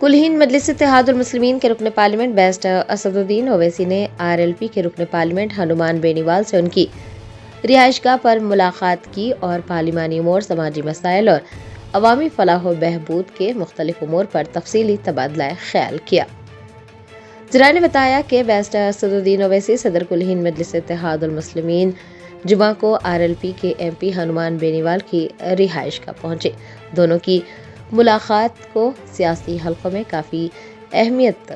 कुल हिंद मजलिस इत्तेहाद मुस्लिमीन के रुकन पार्लियामेंट बैरिस्टर असदुद्दीन ओवैसी ने RLP के रुकन पार्लियामेंट हनुमान बेनीवाल से उनकी रिहाइशगाह पर मुलाकात की और पार्लिमानी उमूर, समाजी मसाइल और अवामी फलाह व बहबूद के मुख्तलिफ उमूर पर तफसीली तबादला ख्याल किया। ज़राए ने बताया कि बैरिस्टर असदुद्दीन ओवैसी सदर कुल हिंद मजलिस इत्तेहाद मुस्लिमीन जुमा को RLP के MP हनुमान बेनीवाल की रिहाइशगाह पहुंचे। दोनों की मुलाकात को सियासी हलकों में काफ़ी अहमियत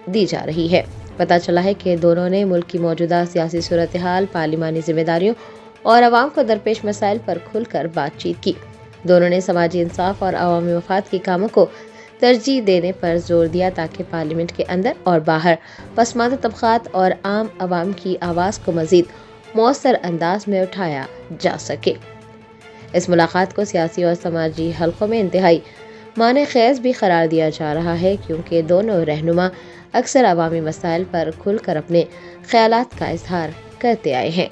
दी जा रही है। पता चला है कि दोनों ने मुल्क की मौजूदा सियासी सूरत हाल, पार्लिमानी जिम्मेदारियों और आवाम को दरपेश मसाइल पर खुलकर बातचीत की। दोनों ने समाजी इंसाफ और अवामी मफाद के कामों को तरजीह देने पर जोर दिया ताकि पार्लियामेंट के अंदर और बाहर पसमानदा तबकात और आम आवाम की आवाज़ को मज़ीद मौसर अंदाज में उठाया जा सके। इस मुलाकात को सियासी और समाजी हलकों में इंतहाई माने खेज भी करार दिया जा रहा है, क्योंकि दोनों रहनुमा अक्सर अवामी मसाइल पर खुलकर अपने ख्यालात का इजहार करते आए हैं।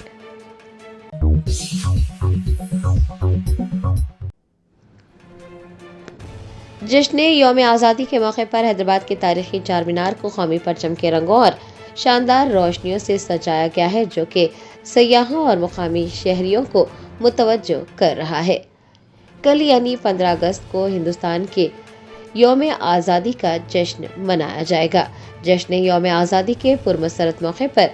जश्न यौम आज़ादी के मौके पर हैदराबाद के तारीखी चार मीनार को कौमी परचम के रंगों और शानदार रोशनियों से सजाया गया है, जो कि सयाहों और मुकामी शहरियों को मुतवज्जो कर रहा है। कल यानी 15 अगस्त को हिंदुस्तान के यौम आज़ादी का जश्न मनाया जाएगा। जश्न यौम आज़ादी के पुरमसरत मौके पर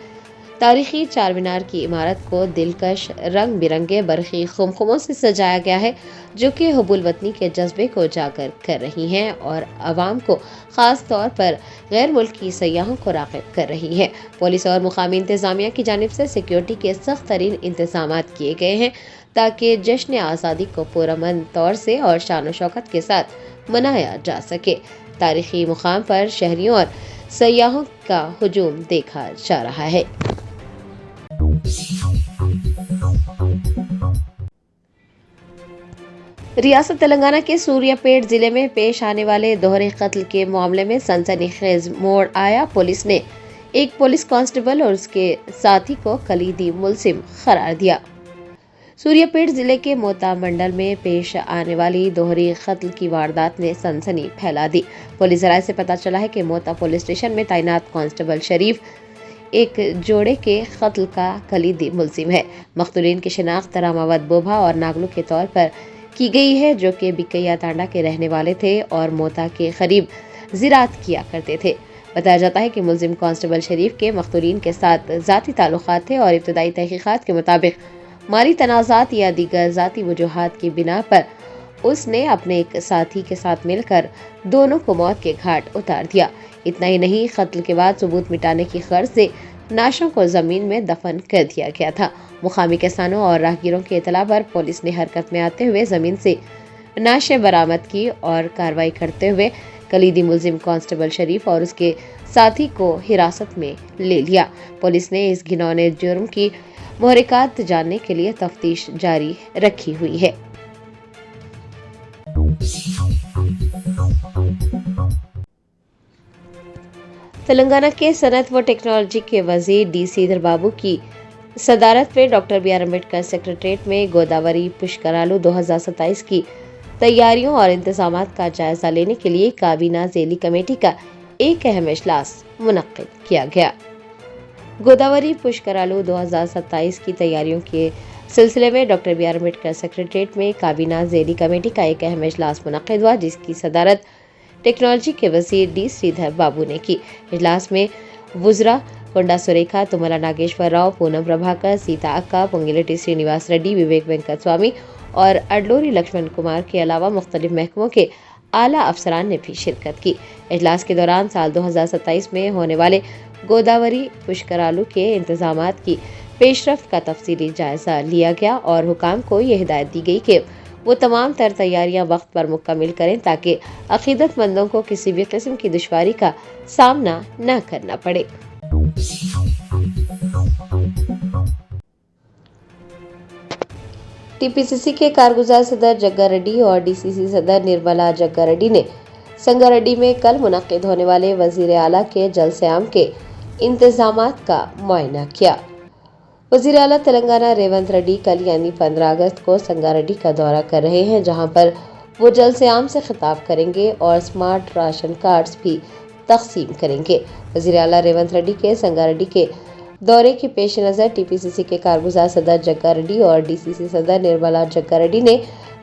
तारीखी चार मीनार की इमारत को दिलकश रंग बिरंगे बरखी खुमखुमों से सजाया गया है, जो कि हुब्बुल वतनी के जज्बे को उजागर कर रही हैं और आवाम को ख़ास तौर पर गैर मुल्की सयाहों को राग़िब कर रही है। पुलिस और मुकामी इंतज़ामिया की जानिब से सिक्योरिटी के सख्त तरीन इंतज़ामात किए गए हैं ताकि जश्न आज़ादी को पुरअमन तौर से और शान व शौकत के साथ मनाया जा सके। तारीखी मुकाम पर शहरियों और सयाहों का हुजूम देखा जा रहा है। रियासत तेलंगाना के सूर्यापेट जिले में पेश आने वाले दोहरे कत्ल के मामले में सनसनीखेज मोड़ आया। पुलिस ने एक पुलिस कांस्टेबल और उसके साथी को कलीदी मुलजिम करार दिया। सूर्यापेट जिले के मोता मंडल में पेश आने वाली दोहरी कत्ल की वारदात ने सनसनी फैला दी। पुलिस राय से पता चला है कि मोता पुलिस स्टेशन में तैनात कांस्टेबल शरीफ एक जोड़े के कत्ल का कलीदी मुलजिम है। मख्तूलीन की शिनाख्त रामावत बोभा और नागलू के तौर पर की गई है, जो कि बिकैया तांडा के रहने वाले थे और मोता के करीब ज़िरात किया करते थे। बताया जाता है कि मुलजिम कांस्टेबल शरीफ के मख्तूलीन के साथ ज़ाती ताल्लुकात थे और इब्तदाई तहकीकात के मुताबिक माली तनाज़ात या दीगर ज़ाती वजूहात की बिना पर उसने अपने एक साथी के साथ मिलकर दोनों को मौत के घाट उतार दिया। इतना ही नहीं, कत्ल के बाद सबूत मिटाने की गर्ज से नाशों को ज़मीन में दफन कर दिया गया था। मुकामी किसानों और राहगीरों की इतला पर पुलिस ने हरकत में आते हुए ज़मीन से नाशें बरामद की और कार्रवाई करते हुए कलीदी मुलजिम कांस्टेबल शरीफ और उसके साथी को हिरासत में ले लिया। पुलिस ने इस घिनौने जुर्म की मुहरिकात जानने के लिए तफ्तीश जारी रखी हुई है। तेलंगाना के सनत व टेक्नोलॉजी के वजीर D. श्रीधर बाबू की सदारत में डॉक्टर B.R. अम्बेडकर सेक्रेटरीट में गोदावरी पुष्करालू 2027 की तैयारियों और इंतजामात का जायजा लेने के लिए काबीना झेली कमेटी का एक अहम इजलास मुनक्किद किया गया। गोदावरी पुष्करालू 2027 की तैयारियों के सिलसिले में डॉक्टर B.R. अम्बेडकर सेक्रेटरीट में काबीना झेली कमेटी का एक अहम इजलास मुनक्किद हुआ, जिसकी सदारत टेक्नोलॉजी के वजीर D. श्रीधर बाबू ने की। इजलास में वुज़रा कोंडा सुरेखा, तुमला नागेश्वर राव, पूनम प्रभाकर, सीता अक्का, पोंगिलेटी श्रीनिवास रेड्डी, विवेक वेंकट स्वामी और अडलोरी लक्ष्मण कुमार के अलावा मुख्तलिफ महकमों के आला अफसरान ने भी शिरकत की। इजलास के दौरान साल 2027 में होने वाले गोदावरी पुष्करालू के इंतजामात की पेशरफ्त का तफसीली जायजा लिया गया और हुकाम को यह हिदायत दी गई कि वो तमाम तर तैयारियां वक्त पर मुकम्मल करें ताकि अकीदतमंदों को किसी भी किस्म की दुश्वारी का सामना न करना पड़े। TPCC के कारगुजार सदर जग्गा रेड्डी और DCC सदर निर्मला जग्गा रेड्डी ने संगारेड्डी में कल मुनक्किद होने वाले वजीर आला के जलसे आम के इंतजामात का मुआयना किया। वजीर आला तेलंगाना रेवंत रेड्डी कल यानी 15 अगस्त को संगारेड्डी का दौरा कर रहे हैं, जहां पर وہ جلسے عام سے خطاب کریں گے اور اسمارٹ راشن کارڈز بھی تقسیم کریں گے۔ وزیر اعلیٰ ریونت ریڈی کے سنگاریڈی کے دورے کے پیش نظر ٹی پی سی سی کے کارگزار صدر جگا ریڈی اور ڈی سی سی صدر نرملا جگا ریڈی نے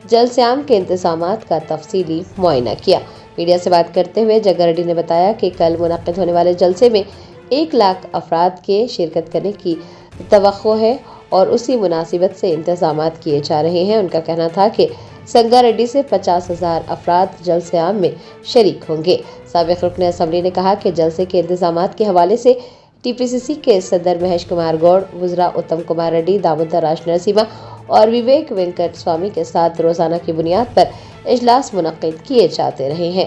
جلسے عام کے انتظامات کا تفصیلی معائنہ کیا۔ میڈیا سے بات کرتے ہوئے جگا ریڈی نے بتایا کہ کل منعقد ہونے والے جلسے میں 1 لاکھ افراد کے شرکت کرنے کی توقع ہے اور اسی مناسبت سے انتظامات کیے جا رہے ہیں۔ ان کا کہنا تھا کہ سنگاریڈی سے 50,000 افراد جلسے عام میں شریک ہوں گے۔ سابق رکن اسمبلی نے کہا کہ جلسے کے انتظامات کے حوالے سے ٹی پی سی سی کے صدر مہیش کمار گوڑ، وزراء اتم کمار ریڈی، دامودر راج نرسیما اور وویک وینکٹ سوامی کے ساتھ روزانہ کی بنیاد پر اجلاس منعقد کیے جاتے رہے ہیں۔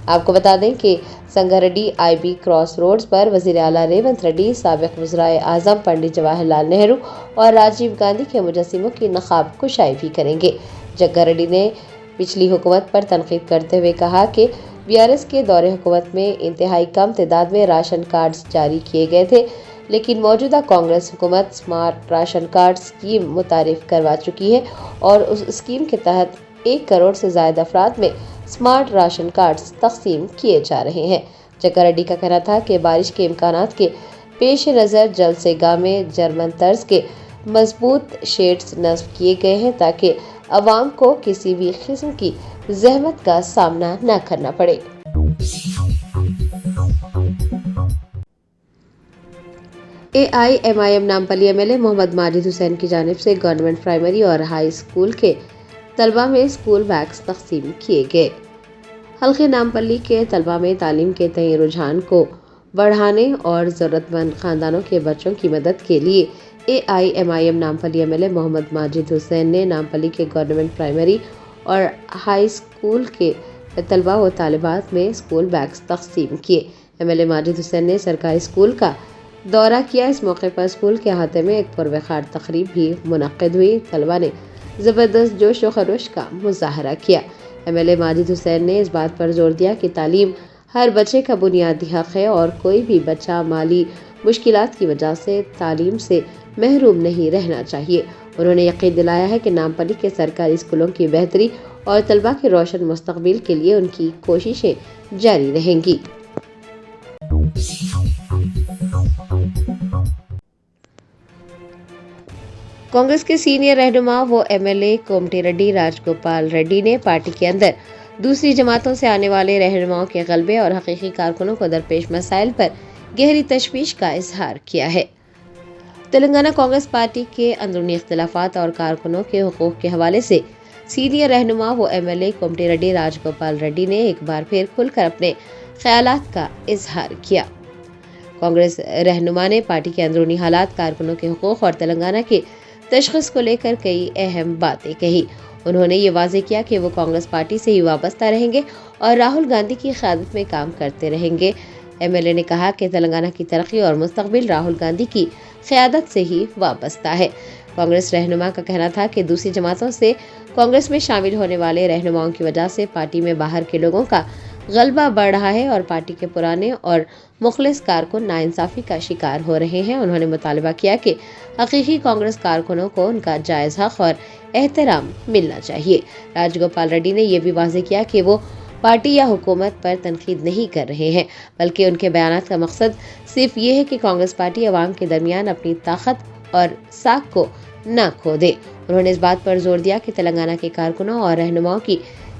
آپ کو بتا دیں کہ سنگاریڈی آئی بی کراس روڈز پر وزیر اعلیٰ ریونت ریڈی، سابق وزرائے اعظم پنڈت جواہر لال نہرو اور راجیو گاندھی کے مجسموں کی نقاب کشائی بھی کریں گے۔ جگا ریڈی نے پچھلی حکومت پر تنقید کرتے ہوئے کہا کہ بی آر ایس کے دور حکومت میں انتہائی کم تعداد میں راشن کارڈز جاری کیے گئے تھے، لیکن موجودہ کانگریس حکومت اسمارٹ راشن کارڈ اسکیم متعارف کروا چکی ہے اور اس اسکیم کے تحت 1 کروڑ سے زائد افراد میں اسمارٹ راشن کارڈز تقسیم کیے جا رہے ہیں۔ جگا ریڈی کا کہنا تھا کہ بارش کے امکانات کے پیش نظر جلسے گاہ میں جرمن طرز کے مضبوط شیڈز نصب کیے گئے ہیں تاکہ عوام کو کسی بھی قسم کی زحمت کا سامنا نہ کرنا پڑے۔ AIMIM Nampally M L A Mohammed Majid Hussain کی جانب سے گورنمنٹ پرائمری اور ہائی اسکول کے طلبہ میں اسکول بیگز تقسیم کیے گئے۔ حلقہ نامپلی کے طلبہ میں تعلیم کے تئیں رجحان کو بڑھانے اور ضرورت مند خاندانوں کے بچوں کی مدد کے لیے AIMIM Nampally M L A Mohammed Majid Hussain نے نامپلی کے گورنمنٹ پرائمری اور ہائی اسکول کے طلبہ و طالبات میں اسکول بیگز تقسیم کیے۔ M L A Majid Hussain نے سرکاری اسکول کا دورہ کیا۔ اس موقع پر اسکول کے احاطے میں ایک پروقار تقریب بھی منعقد ہوئی۔ طلبہ نے زبردست جوش و خروش کا مظاہرہ کیا۔ M L A Majid Hussain نے اس بات پر زور دیا کہ تعلیم ہر بچے کا بنیادی حق ہے اور کوئی بھی بچہ مالی مشکلات کی وجہ سے تعلیم سے محروم نہیں رہنا چاہیے۔ انہوں نے یقین دلایا ہے کہ نامپلی کے سرکاری اسکولوں کی بہتری اور طلبہ کے روشن مستقبل کے لیے ان کی کوششیں جاری رہیں گی۔ کانگریس کے سینئر رہنما و M L A Komati Reddy Raj Gopal Reddy نے پارٹی کے اندر دوسری جماعتوں سے آنے والے رہنماؤں کے غلبے اور حقیقی کارکنوں کو درپیش مسائل پر گہری تشویش کا اظہار کیا ہے۔ تلنگانہ کانگریس پارٹی کے اندرونی اختلافات اور کارکنوں کے حقوق کے حوالے سے سینئر رہنما و M L A Komati Reddy Raj Gopal Reddy نے ایک بار پھر کھل کر اپنے خیالات کا اظہار کیا۔ کانگریس رہنما نے پارٹی کے اندرونی حالات، کارکنوں کے حقوق اور تلنگانہ کے تشخیص کو لے کر کئی اہم باتیں کہی۔ انہوں نے یہ واضح کیا کہ وہ کانگریس پارٹی سے ہی وابستہ رہیں گے اور راہل گاندھی کی قیادت میں کام کرتے رہیں گے۔ ایم ایل اے نے کہا کہ تلنگانہ کی ترقی اور مستقبل راہل گاندھی کی قیادت سے ہی وابستہ ہے۔ کانگریس رہنما کا کہنا تھا کہ دوسری جماعتوں سے کانگریس میں شامل ہونے والے رہنماؤں کی وجہ سے پارٹی میں باہر کے لوگوں کا غلبہ بڑھ رہا ہے اور پارٹی کے پرانے اور مخلص کارکن ناانصافی کا شکار ہو رہے ہیں۔ انہوں نے مطالبہ کیا کہ حقیقی کانگریس کارکنوں کو ان کا جائز حق اور احترام ملنا چاہیے۔ راج گوپال ریڈی نے یہ بھی واضح کیا کہ وہ پارٹی یا حکومت پر تنقید نہیں کر رہے ہیں، بلکہ ان کے بیانات کا مقصد صرف یہ ہے کہ کانگریس پارٹی عوام کے درمیان اپنی طاقت اور ساکھ کو نہ کھو دے۔ انہوں نے اس بات پر زور دیا کہ تلنگانہ کے کارکنوں اور رہنماؤں کی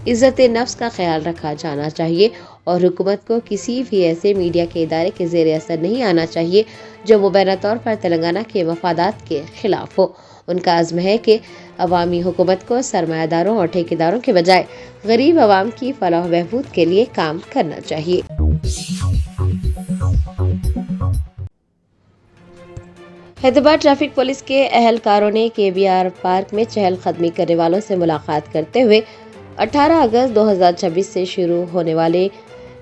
عزت نفس کا خیال رکھا جانا چاہیے اور حکومت کو کسی بھی ایسے میڈیا کے ادارے کے زیر اثر نہیں آنا چاہیے جو مبینہ طور پر تلنگانہ کے مفادات کے خلاف ہو۔ ان کا عزم ہے کہ عوامی حکومت کو سرمایہ داروں اور ٹھیکیداروں کے بجائے غریب عوام کی فلاح و بہبود کے لیے کام کرنا چاہیے۔ حیدرآباد ٹریفک پولیس کے اہلکاروں نے KBR پارک میں چہل قدمی کرنے والوں سے ملاقات کرتے ہوئے 18 اگست 2026 سے شروع ہونے والے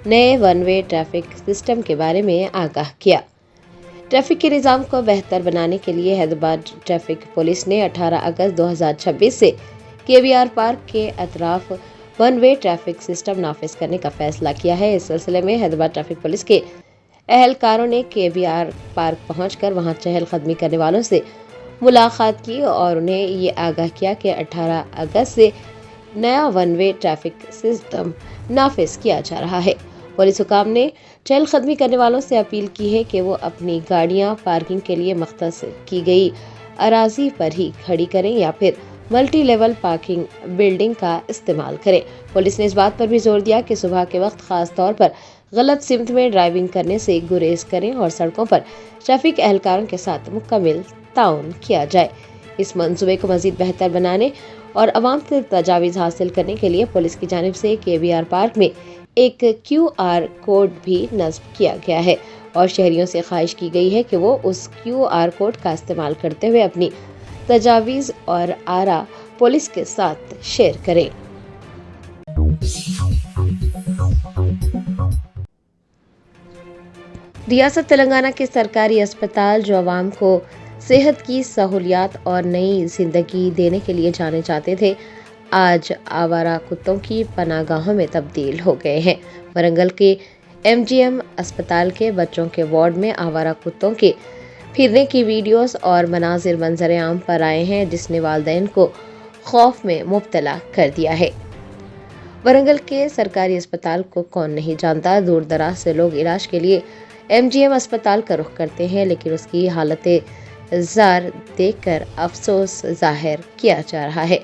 نئے ون وے ٹریفک سسٹم کے بارے میں آگاہ کیا۔ ٹریفک کے نظام کو بہتر بنانے کے لیے حیدرآباد ٹریفک پولیس نے 18 اگست 2026 سے KBR پارک کے اطراف ون وے ٹریفک سسٹم نافذ کرنے کا فیصلہ کیا ہے۔ اس سلسلے میں حیدرآباد ٹریفک پولیس کے اہلکاروں نے KBR پارک پہنچ کر وہاں چہل قدمی کرنے والوں سے ملاقات کی اور انہیں یہ آگاہ کیا کہ 18 اگست سے नया वन वे ट्रैफिक सिस्टम नाफिज किया जा रहा है। पुलिस हुकाम ने चहलकदमी करने वालों से अपील की है कि वो अपनी गाड़ियां पार्किंग के लिए मख्तस की गई अराजी पर ही खड़ी करें या फिर मल्टी लेवल पार्किंग बिल्डिंग का इस्तेमाल करें। पुलिस ने इस बात पर भी जोर दिया कि सुबह के वक्त खास तौर पर गलत सिमत में ड्राइविंग करने से गुरेज करें और सड़कों पर ट्रैफिक एहलकारों के साथ मुकम्मल ताउन किया जाए। इस मंसूबे को मजीद बेहतर बनाने और अवाम से तजावीज़ हासिल करने के लिए पुलिस की जानिब से KBR पार्क में एक QR कोड भी नस्ब किया गया है और शहरियों से ख्वाहिश की गई है कि वो उस QR कोड का इस्तेमाल करते हुए अपनी तजावीज़ और आरा पुलिस के साथ शेयर करें। रियासत तेलंगाना के सरकारी अस्पताल जो आवाम को सेहत की सहूलियात और नई जिंदगी देने के लिए जाने जाते थे, आज आवारा कुत्तों की पनाहगाहों में तब्दील हो गए हैं। वरंगल के MGM अस्पताल के बच्चों के वार्ड में आवारा कुत्तों के फिरने की वीडियोस और मनाजिर मंजर आम पर आए हैं, जिसने वालिदैन को खौफ में मुब्तला कर दिया है। वरंगल के सरकारी अस्पताल को कौन नहीं जानता। दूर दराज से लोग इलाज के लिए MGM अस्पताल का रुख करते हैं, लेकिन उसकी हालत जार देखकर अफसोस जाहिर किया जा रहा है।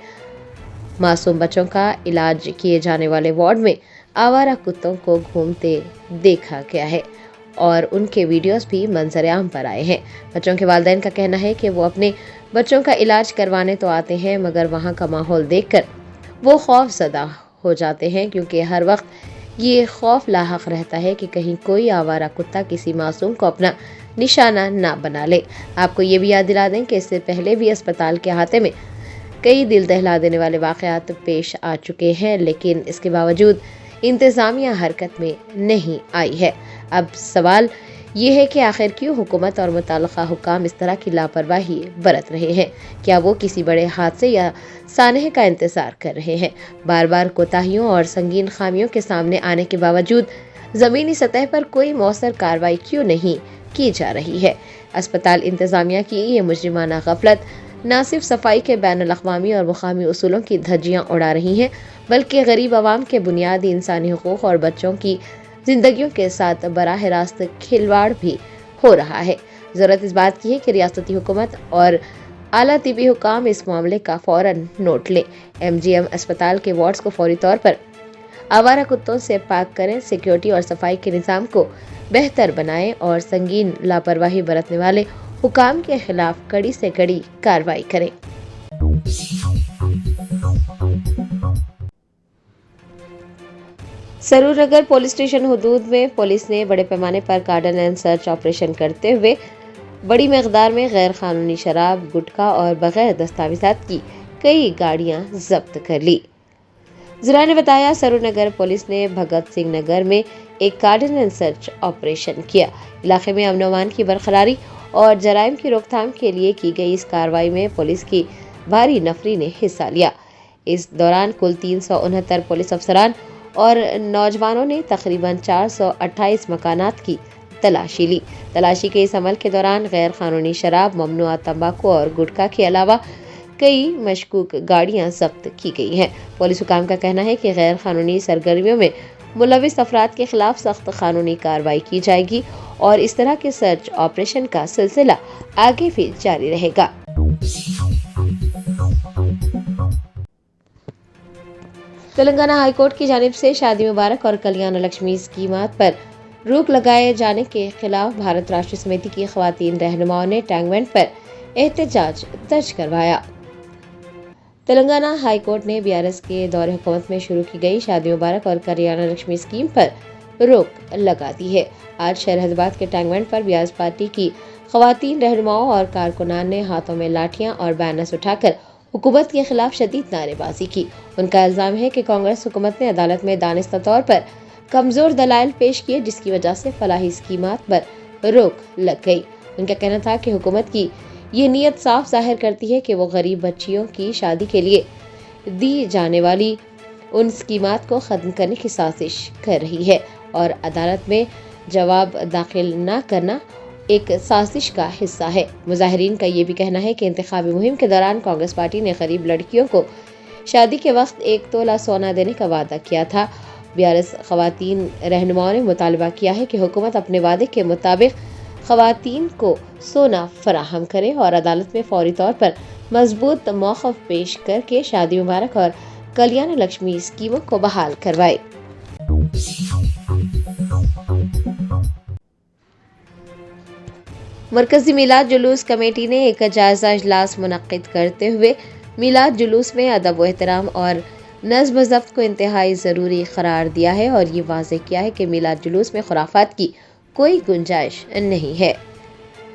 मासूम बच्चों का इलाज किए जाने वाले वार्ड में आवारा कुत्तों को घूमते देखा गया है और उनके वीडियोस भी मंजर आम पर आए हैं। बच्चों के वालिदैन का कहना है कि वो अपने बच्चों का इलाज करवाने तो आते हैं, मगर वहाँ का माहौल देखकर वो खौफजदा हो जाते हैं, क्योंकि हर वक्त ये खौफ लाहक रहता है कि कहीं कोई आवारा कुत्ता किसी मासूम को अपना निशाना ना बना ले। आपको ये भी याद दिला दें कि इससे पहले भी अस्पताल के अहाते में कई दिल दहला देने वाले वाक़यात पेश आ चुके हैं, लेकिन इसके बावजूद इंतज़ामिया हरकत में नहीं आई है। अब सवाल ये है कि आखिर क्यों हुकूमत और मुताल्लिक़ा हुकाम इस तरह की लापरवाही बरत रहे हैं? क्या वो किसी बड़े हादसे या सानहे का इंतज़ार कर रहे हैं? बार बार कोताहियों और संगीन खामियों के सामने आने के बावजूद ज़मीनी सतह पर कोई मौसर कार्रवाई क्यों नहीं की जा रही है? अस्पताल इंतज़ामिया की ये मुजरिमाना गफलत न सिर्फ सफाई के बैनुल-अक़वामी और मुक़ामी उसूलों की धज्जियाँ उड़ा रही हैं, बल्कि गरीब आवाम के बुनियादी इंसानी हुकूक़ और बच्चों की ज़िंदगियों के साथ बराह रास्त खिलवाड़ भी हो रहा है। ज़रूरत इस बात की है कि रियासती हुकूमत और आला तिबी हुकाम इस मामले का फ़ौरन नोट लें। MGM अस्पताल के वार्ड्स को फौरी तौर पर आवारा कुत्तों से पाक करें, सिक्योरिटी और सफाई के निज़ाम को बेहतर बनाएं और संगीन लापरवाही बरतने वाले हुकाम के खिलाफ कड़ी से कड़ी कार्रवाई करें। सरूर नगर पुलिस स्टेशन हुदूद में पुलिस ने बड़े पैमाने पर कार्डन एंड सर्च ऑपरेशन करते हुए बड़ी मकदार में गैर कानूनी शराब, गुटखा और बगैर दस्तावेज़ात की कई गाड़ियां जब्त कर ली। ज़रा ने बताया, सरूर नगर पुलिस ने भगत सिंह नगर में एक कार्डन एंड सर्च ऑपरेशन किया। इलाके में अमन अमान की बरकरारी और जराइम की रोकथाम के लिए की गई इस कार्रवाई में पुलिस की भारी नफरी ने हिस्सा लिया। इस दौरान कुल 369 पुलिस अफसरान और नौजवानों ने तकरीबन 428 मकानात की तलाशी ली। तलाशी के इस अमल के दौरान गैर कानूनी शराब, ममनुआ तंबाकू और गुटखा के अलावा कई मशकूक गाड़ियां जब्त की गई हैं। पुलिस हुकाम का कहना है कि गैर कानूनी सरगर्मियों में मुलविस अफराद के खिलाफ सख्त कानूनी कार्रवाई की जाएगी और इस तरह के सर्च ऑपरेशन का सिलसिला आगे भी जारी रहेगा। तेलंगाना हाईकोर्ट की जानिब से शादी मुबारक और कल्याण लक्ष्मी स्कीमात पर रोक लगाए जाने के खिलाफ भारत राष्ट्रीय समिति की ख्वातीन रहनुमाओं ने टैंकबैंड पर एहतजाज दर्ज करवाया। तेलंगाना हाईकोर्ट ने BRS के दौरे हुकूमत में शुरू की गई शादी मुबारक और कल्याण लक्ष्मी स्कीम पर रोक लगा दी है। आज शहर हैदराबाद के टैंकबैंड पर BRS पार्टी की ख्वातीन रहनुमाओं और कारकुनान ने हाथों में लाठियां और बैनर्स उठाकर हुकूमत के खिलाफ शदीद नारेबाजी की। उनका इल्जाम है कि कांग्रेस हुकूमत ने अदालत में दानिस्ता तौर पर कमजोर दलाइल पेश किए, जिसकी वजह से फलाही स्कीमात पर रोक लग गई। उनका कहना था कि हुकूमत की ये नीयत साफ जाहिर करती है कि वो गरीब बच्चियों की शादी के लिए दी जाने वाली उन स्कीमात को ख़त्म करने की साजिश कर रही है और अदालत में जवाब दाखिल न करना एक साजिश का हिस्सा है। मुजाहिरीन का ये भी कहना है कि इंतखाबी मुहिम के दौरान कांग्रेस पार्टी ने गरीब लड़कियों को شادی کے وقت 1 تولہ سونا دینے کا وعدہ کیا تھا۔ BRS خواتین رہنماؤں نے مطالبہ کیا ہے کہ حکومت اپنے وعدے کے مطابق خواتین کو سونا فراہم کرے اور عدالت میں فوری طور پر مضبوط موقف پیش کر کے شادی مبارک اور کلیان لکشمی اسکیموں کو بحال کروائے۔ مرکزی میلاد جلوس کمیٹی نے ایک جائزہ اجلاس منعقد کرتے ہوئے میلاد جلوس میں ادب و احترام اور نظم و ضبط کو انتہائی ضروری قرار دیا ہے اور یہ واضح کیا ہے کہ میلاد جلوس میں خرافات کی کوئی گنجائش نہیں ہے۔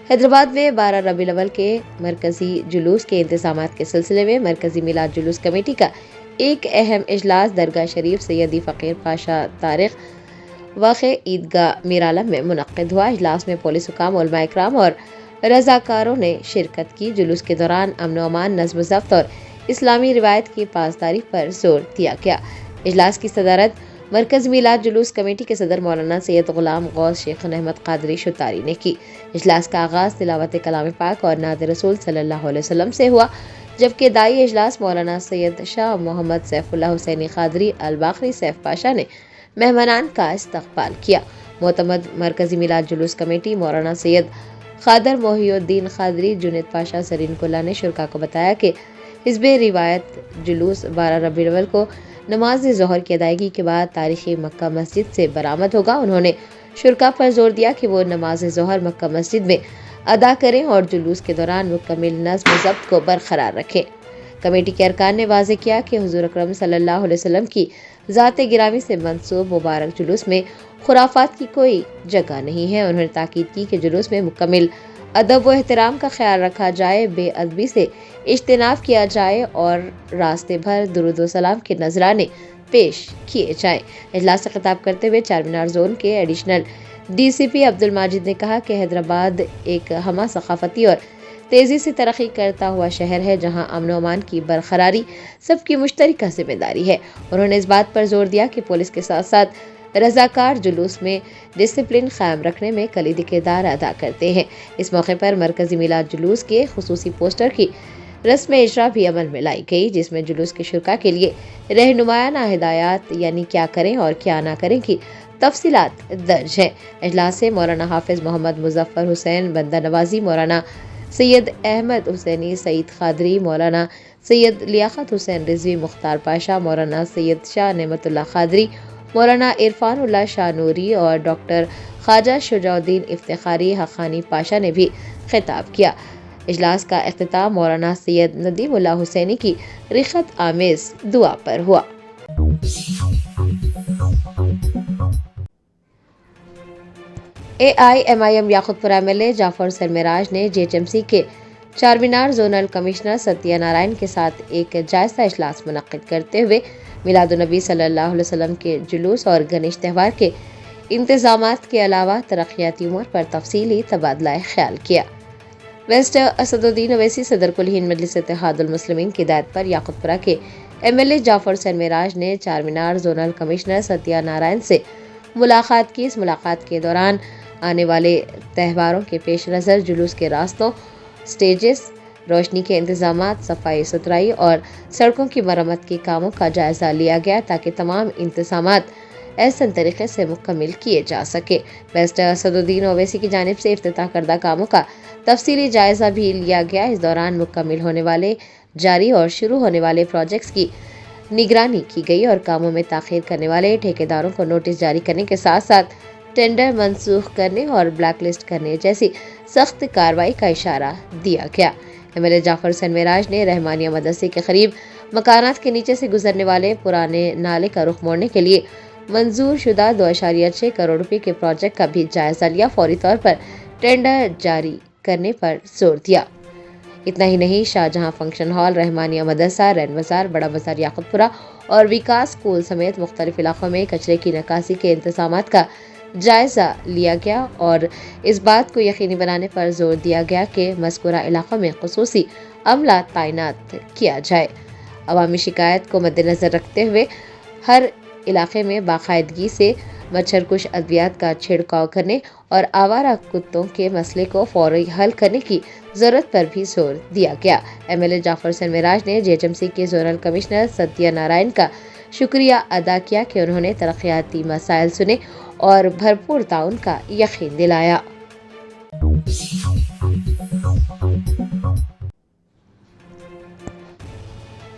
حیدرآباد میں 12 ربیع الاول کے مرکزی جلوس کے انتظامات کے سلسلے میں مرکزی میلاد جلوس کمیٹی کا ایک اہم اجلاس درگاہ شریف سیدی فقیر پاشا طارق واقع عیدگاہ میرالم میں منعقد ہوا۔ اجلاس میں پولیس حکام، علماء اکرام اور رضاکاروں نے شرکت کی۔ جلوس کے دوران امن و امان، نظم و ضبط اور اسلامی روایت کی پاسداری پر زور دیا گیا۔ اجلاس کی صدارت مرکز میلاد جلوس کمیٹی کے صدر مولانا سید غلام غوث شیخ احمد قادری شتاری نے کی۔ اجلاس کا آغاز تلاوت کلام پاک اور نعت رسول صلی اللہ علیہ وسلم سے ہوا، جبکہ داعی اجلاس مولانا سید شاہ محمد سیف اللہ حسینی قادری الباقری سیف پاشا نے مہمانان کا استقبال کیا۔ معتمد مرکزی میلاد جلوس کمیٹی مولانا سید قادر محی الدین قادری جنید پاشا زرین کلہ نے شرکاء کو بتایا کہ حزب روایت جلوس 12 ربیع الاول کو نماز ظہر کی ادائیگی کے بعد تاریخی مکہ مسجد سے برآمد ہوگا۔ انہوں نے شرکاء پر زور دیا کہ وہ نماز ظہر مکہ مسجد میں ادا کریں اور جلوس کے دوران مکمل نظم و ضبط کو برقرار رکھیں۔ کمیٹی کے ارکان نے واضح کیا کہ حضور اکرم صلی اللہ علیہ وسلم کی ذات گرامی سے منسوب مبارک جلوس میں خرافات کی کوئی جگہ نہیں ہے۔ انہوں نے تاکید کی کہ جلوس میں مکمل ادب و احترام کا خیال رکھا جائے، بے ادبی سے اجتناب کیا جائے اور راستے بھر درود و سلام کے نذرانے پیش کیے جائیں۔ اجلاس سے خطاب کرتے ہوئے چارمینار زون کے ایڈیشنل DCP عبدالماجد نے کہا کہ حیدرآباد ایک ہمہ ثقافتی اور تیزی سے ترقی کرتا ہوا شہر ہے، جہاں امن و امان کی برقراری سب کی مشترکہ ذمہ داری ہے۔ انہوں نے اس بات پر زور دیا کہ پولیس کے ساتھ ساتھ رضاکار جلوس میں ڈسپلن قائم رکھنے میں کلیدی کردار ادا کرتے ہیں۔ اس موقع پر مرکزی میلاد جلوس کے خصوصی پوسٹر کی رسم اجرا بھی عمل میں لائی گئی، جس میں جلوس کے شرکاء کے لیے رہنمایانہ ہدایات یعنی کیا کریں اور کیا نہ کریں کی تفصیلات درج ہیں۔ اجلاس سے مولانا حافظ محمد مظفر حسین بندہ نوازی، مولانا سید احمد حسینی سعید قادری، مولانا سید لیاقت حسین رضوی مختار پاشا، مولانا سید شاہ نعمت اللہ قادری، مولانا عرفان اللہ شاہ نوری اور ڈاکٹر خواجہ شجاع الدین افتخاری حقانی پاشا نے بھی خطاب کیا۔ اجلاس کا اختتام مولانا سید ندیم اللہ حسینی کی رخت آمیز دعا پر ہوا۔ AIMIM یاقوت پورہ MLA جعفر سرمراج نے GHMC کے چارمینار زونل کمشنر ستیہ نارائن کے ساتھ ایک جائزہ اجلاس منعقد کرتے ہوئے میلاد النبی صلی اللہ علیہ وسلم کے جلوس اور گنیش تہوار کے انتظامات کے علاوہ ترقیاتی امور پر تفصیلی تبادلہ خیال کیا۔ ویسٹ اسد الدین اویسی صدر کل ہند مجلس اتحاد المسلمین کی ہدایت پر یاقوت پورہ کے MLA جعفر سرمراج نے چارمینار زونل کمشنر ستیہ نارائن سے ملاقات کی۔ اس ملاقات کے دوران آنے والے تہواروں کے پیش نظر جلوس کے راستوں، سٹیجز، روشنی کے انتظامات، صفائی ستھرائی اور سڑکوں کی مرمت کے کاموں کا جائزہ لیا گیا تاکہ تمام انتظامات احسن طریقے سے مکمل کیے جا سکے۔ ویسٹ اسد الدین اویسی کی جانب سے افتتاح کردہ کاموں کا تفصیلی جائزہ بھی لیا گیا۔ اس دوران مکمل ہونے والے، جاری اور شروع ہونے والے پروجیکٹس کی نگرانی کی گئی اور کاموں میں تاخیر کرنے والے ٹھیکیداروں کو نوٹس جاری کرنے کے ساتھ ساتھ ٹینڈر منسوخ کرنے اور بلیک لسٹ کرنے جیسی سخت کارروائی کا اشارہ دیا گیا۔ MLA جعفر سرمراج نے رحمانیہ مدرسے کے قریب مکانات کے نیچے سے گزرنے والے پرانے نالے کا رخ موڑنے کے لیے منظور شدہ 2.6 کروڑ روپے کے پروجیکٹ کا بھی جائزہ لیا۔ فوری طور پر ٹینڈر جاری کرنے پر زور دیا۔ اتنا ہی نہیں، شاہجہاں فنکشن ہال، رحمانیہ مدرسہ، رین بازار، بڑا بازار یاقوت پورہ اور وکاس اسکول سمیت مختلف علاقوں میں کچرے کی نکاسی کے انتظامات کا جائزہ لیا گیا اور اس بات کو یقینی بنانے پر زور دیا گیا کہ مذکورہ علاقوں میں خصوصی عملہ تعینات کیا جائے۔ عوامی شکایت کو مد نظر رکھتے ہوئے ہر علاقے میں باقاعدگی سے मच्छर कुश अद्वियात का छिड़काव करने और आवारा कुत्तों के मसले को फौरी हल करने की जरूरत पर भी जोर दिया गया। एमएलए जाफर सरमेराज ने जेएचएमसी के जोनल कमिश्नर सत्या नारायण का शुक्रिया अदा किया कि उन्होंने तरक्याती मसाइल सुने और भरपूर ताउन का यकीन दिलाया।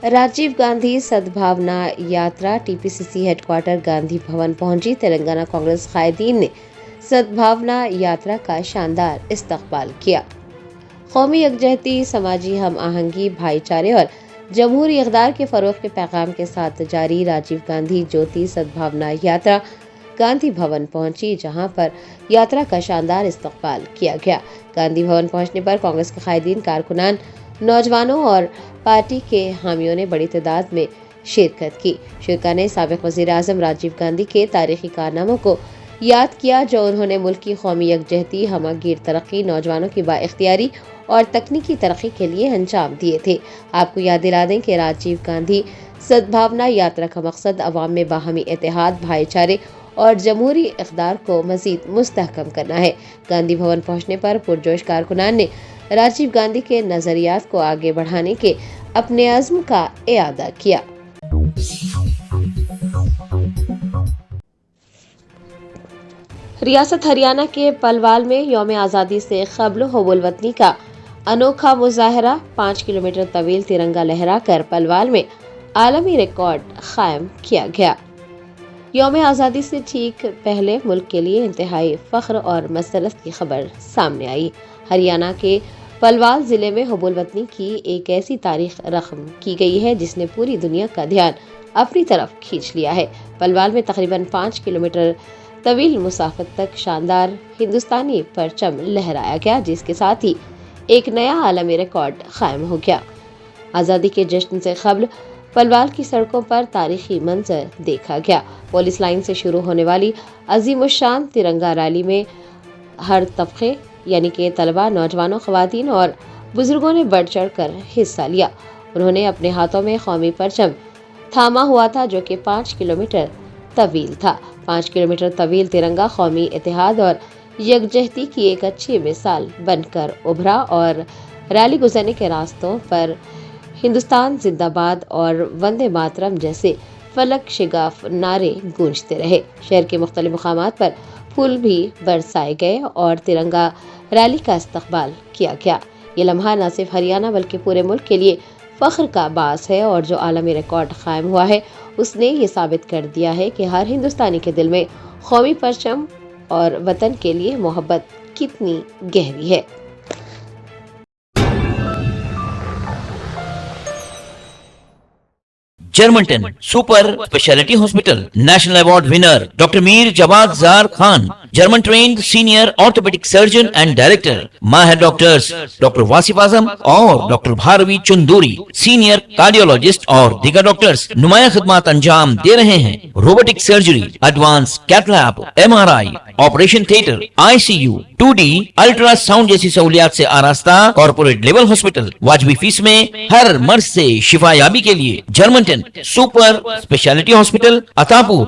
राजीव गांधी सद्भावना यात्रा टीपीसीसी हेडक्वार्टर गांधी भवन पहुंची। तेलंगाना कांग्रेस कायदीन ने सद्भावना यात्रा का शानदार इस्तकबाल किया। कौमी यकजहती, समाजी हम आहंगी, भाईचारे और जमहूरी इक़दार के फ़रोग़ के पैगाम के साथ जारी राजीव गांधी ज्योति सद्भावना यात्रा गांधी भवन पहुंची, जहां पर यात्रा का शानदार इस्तकबाल किया गया। गांधी भवन पहुंचने पर कांग्रेस के कायदीन, कारकुनान, नौजवानों और पार्टी के हामियों ने बड़ी तादाद में शिरकत की। शुरका ने साबिक़ वज़ीर आज़म राजीव गांधी के तारीख़ी कारनामों को याद किया, जो उन्होंने मुल्क की कौमी यकजहती, हमगीर तरक्की, नौजवानों की बाइख्तियारी और तकनीकी तरक्की के लिए अंजाम दिए थे। आपको याद दिला दें कि राजीव गांधी सद्भावना यात्रा का मकसद अवाम में बाहमी इत्तेहाद, भाईचारे और जमहूरी इक़दार को मज़ीद मुस्तहकम करना है। गांधी भवन पहुंचने पर पुरजोश कारकुनान ने राजीव गांधी के नज़रियात को आगे बढ़ाने के अपने अज़्म का इआदा किया। रियासत हरियाणा के पलवाल में यौम आज़ादी से क़ब्ल हुब्बुल वतनी का अनोखा मुज़ाहरा। 5 किलोमीटर तवील तिरंगा लहराकर पलवाल में आलमी रिकॉर्ड कायम किया गया। यौम आज़ादी से ठीक पहले मुल्क के लिए इंतहाई फ़ख्र और मसरत की खबर सामने आई। हरियाणा के पलवाल ज़िले में हुब्बुल वतनी की एक ऐसी तारीख रक़म की गई है जिसने पूरी दुनिया का ध्यान अपनी तरफ खींच लिया है। पलवाल में तकरीबन 5 किलोमीटर तवील मुसाफत तक शानदार हिंदुस्तानी परचम लहराया गया, जिसके साथ ही एक नया आलमी रिकॉर्ड कायम हो गया। आज़ादी के जश्न से क़ब्ल पलवाल की सड़कों पर तारीखी मंजर देखा गया। पुलिस लाइन से शुरू होने वाली अजीमुशान तिरंगा रैली में हर तबके यानी कि तलबा, नौजवानों, ख़वातीन और बुजुर्गों ने बढ़ चढ़ कर हिस्सा लिया। उन्होंने अपने हाथों में कौमी परचम थामा हुआ था, जो कि 5 किलोमीटर तवील था। 5 किलोमीटर तवील तिरंगा कौमी इत्तेहाद और यकजहती की एक अच्छी मिसाल बनकर उभरा और रैली गुजरने के रास्तों पर हिंदुस्तान जिंदाबाद और वंदे मातरम जैसे फलक शिगाफ नारे गूंजते रहे। शहर के मुख्तलिफ मुकामात पर फूल भी बरसाए गए और तिरंगा रैली का इस्तकबाल किया गया। ये लम्हा न सिर्फ हरियाणा बल्कि पूरे मुल्क के लिए फ़ख्र का बास है और जो आलमी रिकॉर्ड कायम हुआ है उसने ये साबित कर दिया है कि हर हिंदुस्तानी के दिल में कौमी परचम और वतन के लिए मोहब्बत कितनी गहरी है। Germanten super speciality hospital national award winner doctor Mir Jawad Zar Khan, German trained senior orthopaedic surgeon and director, माहिर डॉक्टर्स डॉक्टर वासिफ आजम और doctor Bharvi Chanduri, senior cardiologist और दीगर डॉक्टर्स नुमाया खिदमत अंजाम दे रहे हैं। Robotic surgery, advance cath lab, MRI, operation theatre, ICU, 2D ultrasound जैसी सहूलियात से आरास्ता कॉर्पोरेट लेवल हॉस्पिटल। वाजबी फीस में हर मर्ज से शिफायाबी के लिए Germanton super speciality hospital, Attapur,